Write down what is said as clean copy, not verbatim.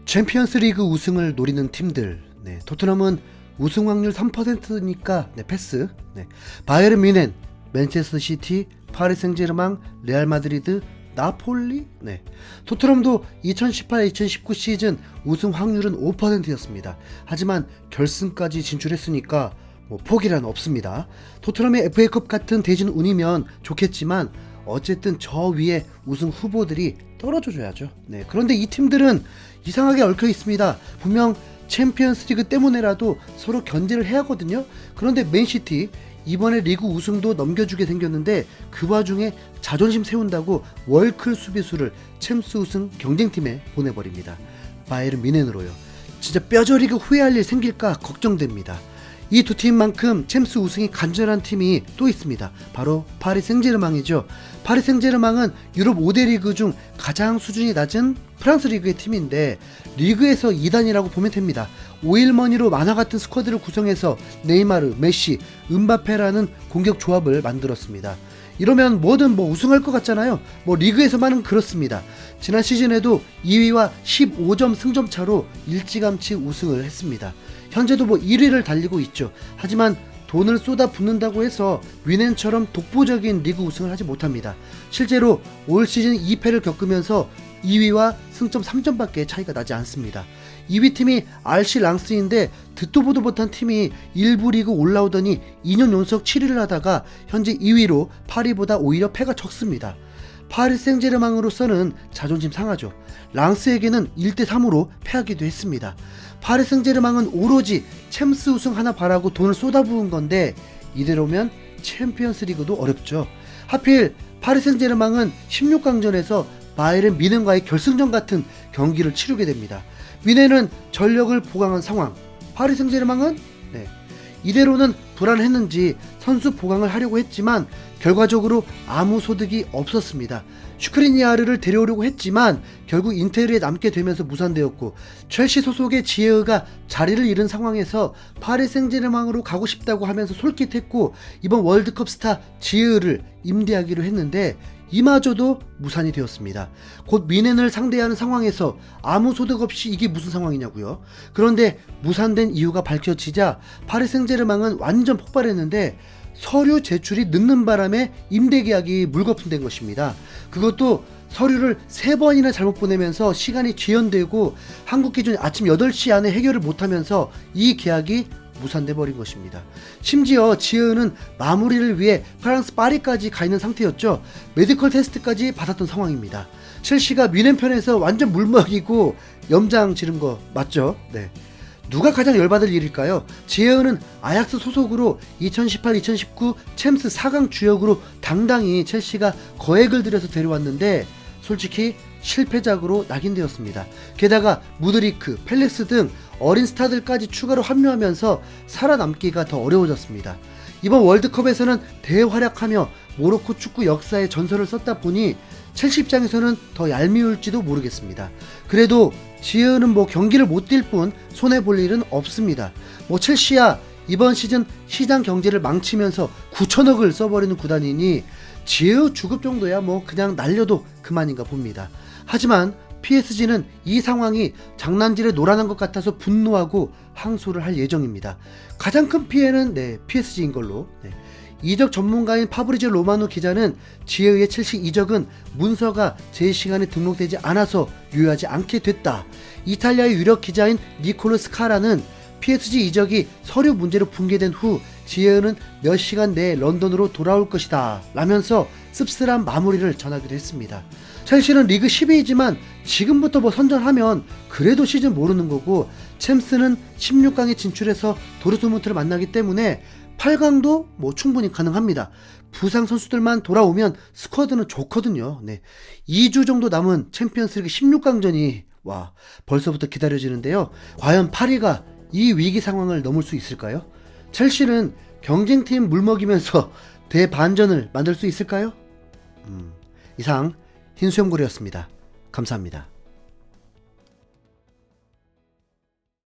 챔피언스 리그 우승을 노리는 팀들, 토트넘은 우승 확률 3%니까 패스. 바이에른 뮌헨, 맨체스터 시티, 파리 생제르맹, 레알 마드리드, 나폴리. 토트넘도 2018-2019 시즌 우승 확률은 5%였습니다. 하지만 결승까지 진출했으니까 포기란 없습니다. 토트넘의 FA컵 같은 대진 운이면 좋겠지만 어쨌든 저 위에 우승 후보들이 떨어져줘야죠. 그런데 이 팀들은 이상하게 얽혀 있습니다. 분명 챔피언스 리그 때문에라도 서로 견제를 해야 하거든요. 그런데 맨시티 이번에 리그 우승도 넘겨주게 생겼는데 그 와중에 자존심 세운다고 월클 수비수를 챔스 우승 경쟁팀에 보내버립니다. 바이에른 뮌헨으로요. 진짜 뼈저리게 후회할 일 생길까 걱정됩니다. 이 두 팀만큼 챔스 우승이 간절한 팀이 또 있습니다. 바로 파리 생제르맹이죠. 파리 생제르맹은 유럽 5대 리그 중 가장 수준이 낮은 프랑스 리그의 팀인데 리그에서 2단이라고 보면 됩니다. 오일머니로 만화 같은 스쿼드를 구성해서 네이마르, 메시, 음바페라는 공격 조합을 만들었습니다. 이러면 뭐든 우승할 것 같잖아요. 리그에서만은 그렇습니다. 지난 시즌에도 2위와 15점 승점 차로 일찌감치 우승을 했습니다. 현재도 1위를 달리고 있죠. 하지만 돈을 쏟아 붓는다고 해서 뮌헨처럼 독보적인 리그 우승을 하지 못합니다. 실제로 올 시즌 2패를 겪으면서 2위와 승점 3점밖에 차이가 나지 않습니다. 2위 팀이 RC 랑스인데 듣도 보도 못한 팀이 일부 리그 올라오더니 2년 연속 7위를 하다가 현재 2위로 파리보다 오히려 패가 적습니다. 파리 생제르맹으로서는 자존심 상하죠. 랑스에게는 1대3으로 패하기도 했습니다. 파리 생제르맹은 오로지 챔스 우승 하나 바라고 돈을 쏟아부은 건데 이대로면 챔피언스 리그도 어렵죠. 하필 파리 생제르맹은 16강전에서 바이에른 뮌헨과의 결승전 같은 경기를 치르게 됩니다. 뮌헨은 전력을 보강한 상황, 파리 생제르맹은 이대로는 불안했는지 선수 보강을 하려고 했지만 결과적으로 아무 소득이 없었습니다. 슈크리니아르를 데려오려고 했지만 결국 인테르에 남게 되면서 무산되었고 첼시 소속의 지에으가 자리를 잃은 상황에서 파리 생제르맹으로 가고 싶다고 하면서 솔깃했고 이번 월드컵 스타 지에으를 임대하기로 했는데 이마저도 무산이 되었습니다. 곧 뮌헨을 상대하는 상황에서 아무 소득 없이 이게 무슨 상황이냐고요. 그런데 무산된 이유가 밝혀지자 파리 생제르맹은 완전 폭발했는데 서류 제출이 늦는 바람에 임대 계약이 물거품된 것입니다. 그것도 서류를 3번이나 잘못 보내면서 시간이 지연되고 한국 기준 아침 8시 안에 해결을 못하면서 이 계약이 무산돼 버린 것입니다. 심지어 지에으는 마무리를 위해 프랑스 파리까지 가 있는 상태였죠. 메디컬 테스트까지 받았던 상황입니다. 첼시가 뮌헨 편에서 완전 물먹이고 염장 지른 거 맞죠? 누가 가장 열받을 일일까요? 지에으는 아약스 소속으로 2018-2019 챔스 4강 주역으로 당당히 첼시가 거액을 들여서 데려왔는데 솔직히 실패작으로 낙인되었습니다. 게다가 무드리크, 펠릭스 등 어린 스타들까지 추가로 합류하면서 살아남기가 더 어려워졌습니다. 이번 월드컵에서는 대활약하며 모로코 축구 역사의 전설을 썼다 보니 첼시 입장에서는 더 얄미울지도 모르겠습니다. 그래도 지에으는 경기를 못 뛸 뿐 손해볼 일은 없습니다. 첼시야 이번 시즌 시장 경제를 망치면서 9천억을 써버리는 구단이니 지에으 주급 정도야 그냥 날려도 그만인가 봅니다. 하지만 PSG는 이 상황이 장난질에 놀아난 것 같아서 분노하고 항소를 할 예정입니다. 가장 큰 피해는 PSG인 걸로. 이적 전문가인 파브리지오 로마노 기자는 지에으의 첼시 이적은 문서가 제 시간에 등록되지 않아서 유효하지 않게 됐다. 이탈리아의 유력 기자인 니콜로 스카라는 PSG 이적이 서류 문제로 붕괴된 후 지에으는 몇 시간 내에 런던으로 돌아올 것이다 라면서 씁쓸한 마무리를 전하기도 했습니다. 첼시는 리그 10위이지만 지금부터 선전하면 그래도 시즌 모르는 거고 챔스는 16강에 진출해서 도르트문트를 만나기 때문에 8강도 충분히 가능합니다. 부상 선수들만 돌아오면 스쿼드는 좋거든요. 2주 정도 남은 챔피언스리그 16강전이 벌써부터 기다려지는데요. 과연 파리가 이 위기 상황을 넘을 수 있을까요? 첼시는 경쟁팀 물먹이면서 대반전을 만들 수 있을까요? 이상 흰수염고리였습니다. 감사합니다.